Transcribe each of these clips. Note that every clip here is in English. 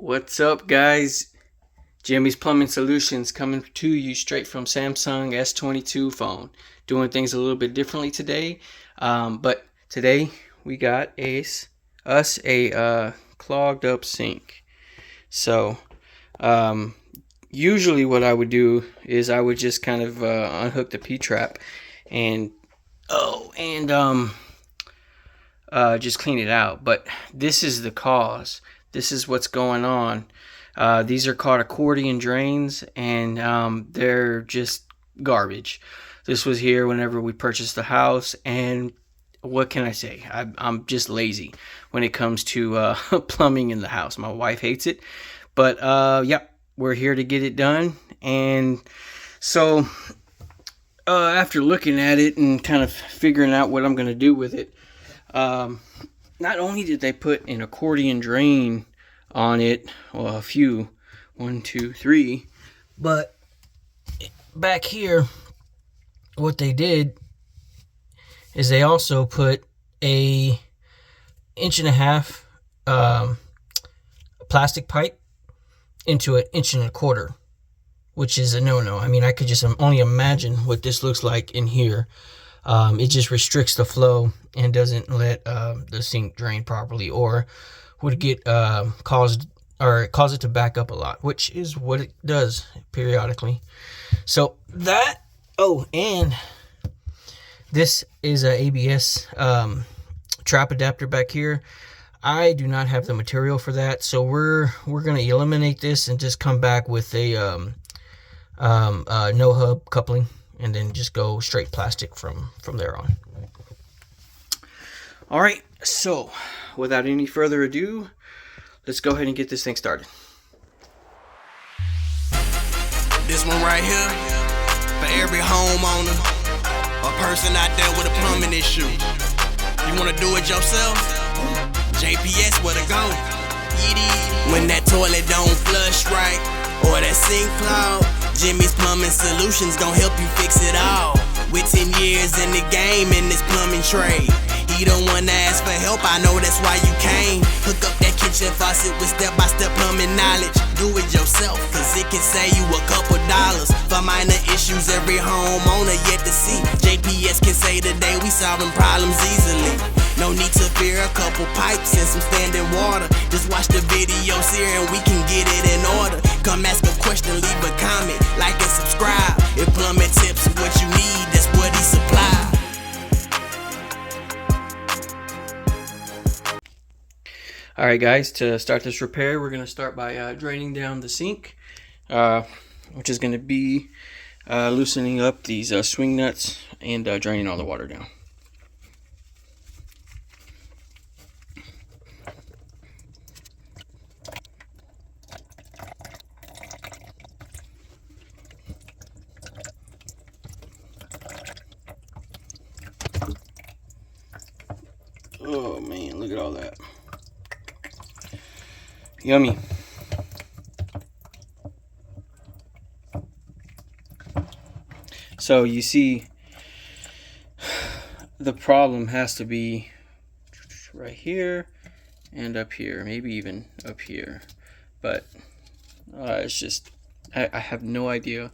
What's up, guys? Jimmy's Plumbing Solutions coming to you straight from Samsung S22 phone. Doing things a little bit differently today, but today we got us a clogged up sink. So usually what I would do is I would just kind of unhook the P-trap and just clean it out. But this is the cause. This is what's going on. These are called accordion drains, and they're just garbage. This was here whenever we purchased the house, and what can I say? I'm just lazy when it comes to plumbing in the house. My wife hates it, but yeah, we're here to get it done. And so after looking at it and kind of figuring out what I'm going to do with it, not only did they put an accordion drain on it, well, a few, 1, 2, 3, but back here, what they did is they also put a 1.5 inch plastic pipe into an 1.25 inch, which is a no-no. I mean, I could just only imagine what this looks like in here. It just restricts the flow and doesn't let the sink drain properly, or would get cause it to back up a lot, which is what it does periodically. So that, and this is a ABS trap adapter back here. I do not have the material for that, so we're gonna eliminate this and just come back with a no hub coupling, and then just go straight plastic from there on. All right, so without any further ado, let's go ahead and get this thing started. This one right here, for every homeowner or person out there with a plumbing issue. You wanna do it yourself? JPS, where to go? When that toilet don't flush right, or that sink clog, Jimmy's Plumbing Solutions gon' help you fix it all. With 10 years in the game in this plumbing trade, he don't wanna ask for help, I know that's why you came. Hook up that kitchen faucet with step-by-step plumbing knowledge. Do it yourself, cause it can save you a couple dollars. For minor issues every homeowner yet to see, JPS can say today we solving problems easily. No need to fear a couple pipes and some standing water. Just watch the videos here and we can get it in order. Come ask a question, leave a comment, like and subscribe. If plumbing tips are what you need, that's what he supplies. Alright guys, to start this repair, we're going to start by draining down the sink, which is going to be loosening up these swing nuts and draining all the water down. Oh man, look at all that. Yummy. So you see, the problem has to be right here and up here, maybe even up here, but it's just I have no idea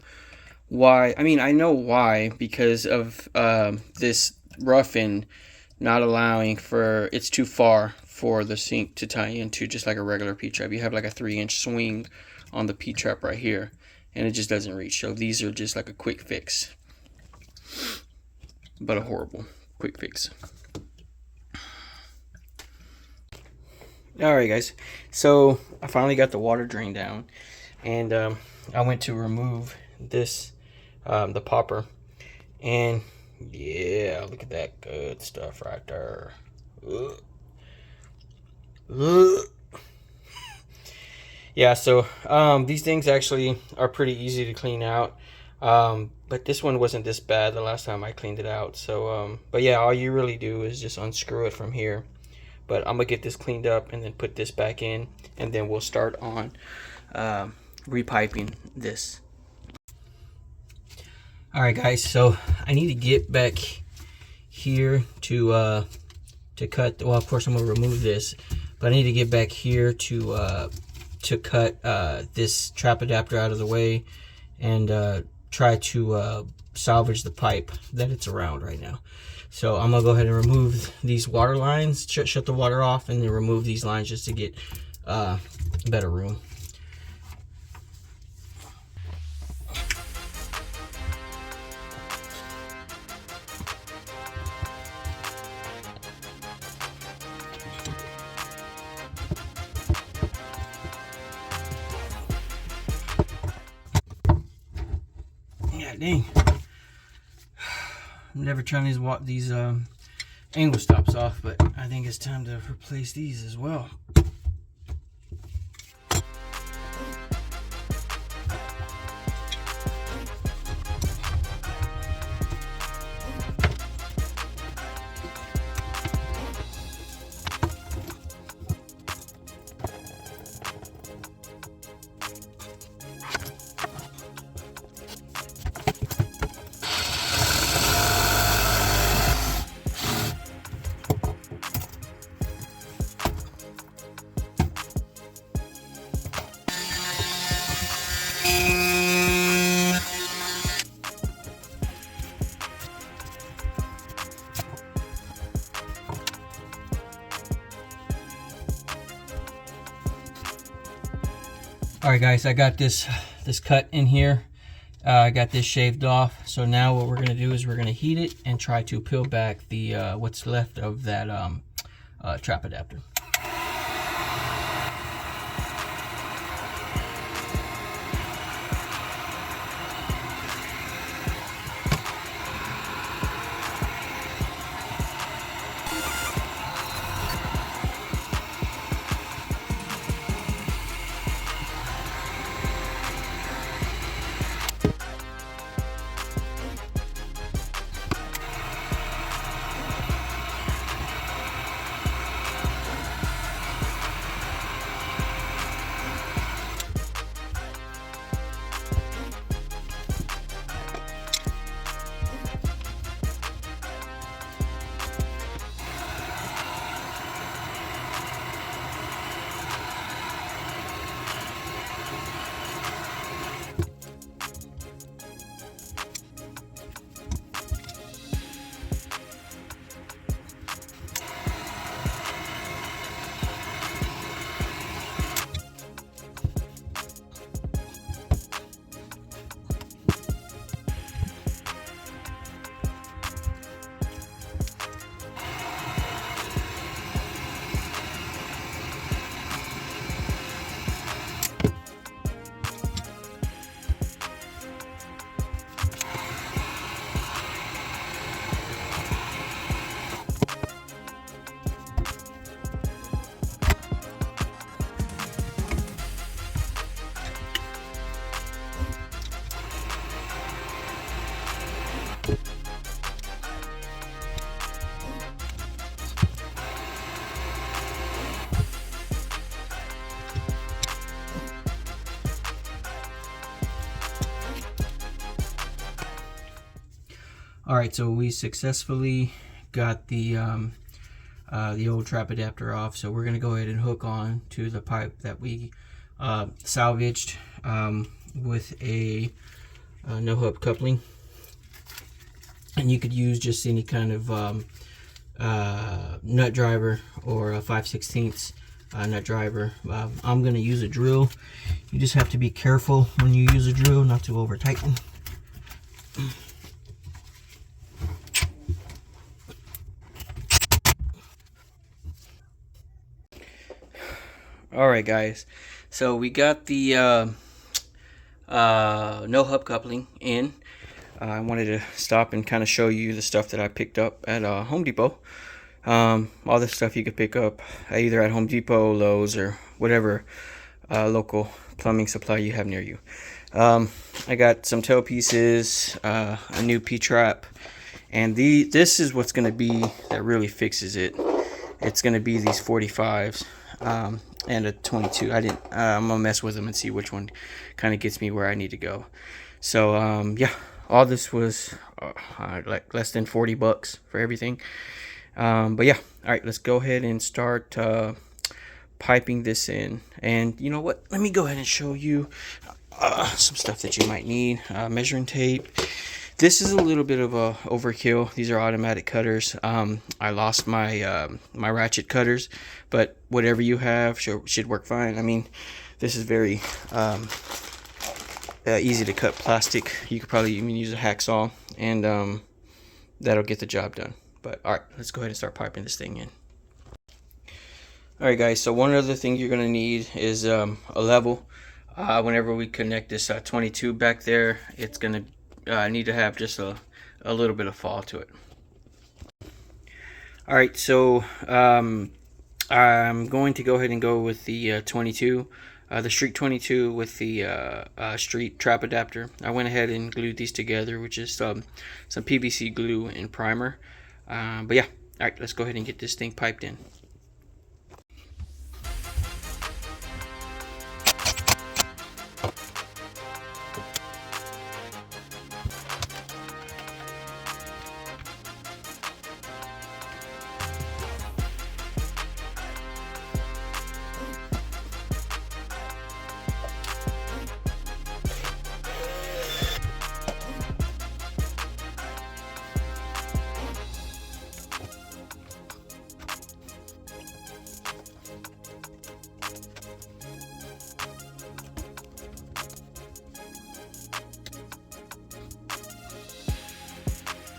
why. I mean, I know why, because of this rough end not allowing for, it's too far for the sink to tie into, just like a regular P-trap. You have like a 3-inch swing on the P-trap right here, and it just doesn't reach. So these are just like a quick fix, but a horrible quick fix. Alright guys, so I finally got the water drain down, and I went to remove this, the popper, and yeah, look at that good stuff right there. Yeah, so these things actually are pretty easy to clean out, but this one wasn't this bad the last time I cleaned it out. So but yeah, all you really do is just unscrew it from here. But I'm gonna get this cleaned up and then put this back in, and then we'll start on repiping this. Alright guys, so I need to get back here to cut, well of course I'm gonna remove this, but I need to get back here to to cut this trap adapter out of the way and try to salvage the pipe that it's around right now. So I'm gonna go ahead and remove these water lines, shut the water off, and then remove these lines just to get better room. Yeah, dang. I'm never trying these angle stops off, but I think it's time to replace these as well. Alright guys, I got this cut in here. I got this shaved off. So now what we're going to do is we're going to heat it and try to peel back the what's left of that trap adapter. Alright, so we successfully got the old trap adapter off. So we're going to go ahead and hook on to the pipe that we salvaged with a no-hub coupling. And you could use just any kind of nut driver or a 5/16 nut driver. I'm going to use a drill. You just have to be careful when you use a drill not to over tighten. Alright guys, so we got the no hub coupling in. I wanted to stop and kind of show you the stuff that I picked up at Home Depot. All this stuff you could pick up either at Home Depot, Lowe's, or whatever local plumbing supply you have near you. I got some tail pieces, a new P-trap, and this is what's going to be that really fixes it. It's going to be these 45s and a 22. I'm gonna mess with them and see which one kind of gets me where I need to go. So yeah, all this was like less than 40 bucks for everything. But yeah, all right, let's go ahead and start piping this in. And you know what, let me go ahead and show you some stuff that you might need. Measuring tape. This is a little bit of a overkill. These are automatic cutters. I lost my my ratchet cutters, but whatever you have should work fine. I mean, this is very easy to cut plastic. You could probably even use a hacksaw, and that'll get the job done. But all right, let's go ahead and start piping this thing in. All right, guys. So one other thing you're gonna need is a level. Whenever we connect this 22 back there, it's gonna need to have just a little bit of fall to it. All right, so I'm going to go ahead and go with the 22, the Street 22 with the Street Trap adapter. I went ahead and glued these together, which is some PVC glue and primer. But yeah, all right, let's go ahead and get this thing piped in.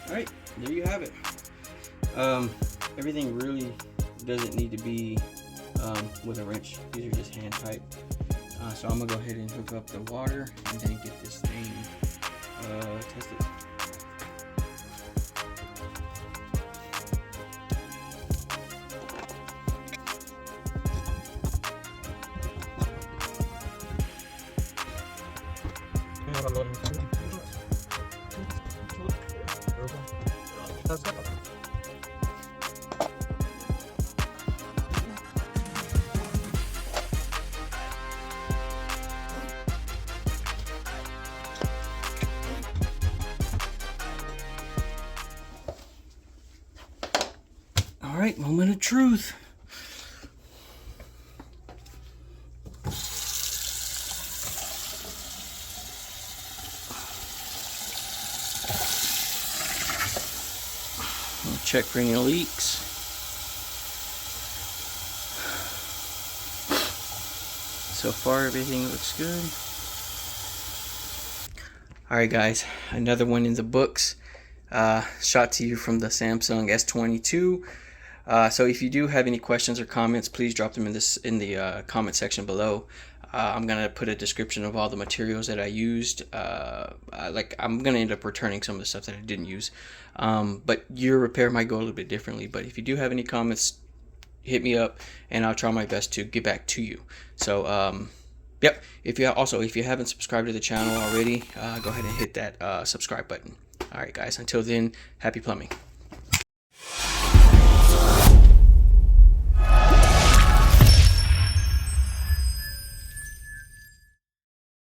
All right, there you have it. Everything really doesn't need to be with a wrench. These are just hand pipe. So I'm gonna go ahead and hook up the water and then get this thing tested. All right, moment of truth. We'll check for any leaks. So far, everything looks good. All right, guys, another one in the books. Shot to you from the Samsung S22. So if you do have any questions or comments, please drop them in the comment section below. I'm gonna put a description of all the materials that I used. I'm gonna end up returning some of the stuff that I didn't use. But your repair might go a little bit differently. But if you do have any comments, hit me up and I'll try my best to get back to you. So yep. If you haven't subscribed to the channel already, go ahead and hit that subscribe button. All right, guys. Until then, happy plumbing.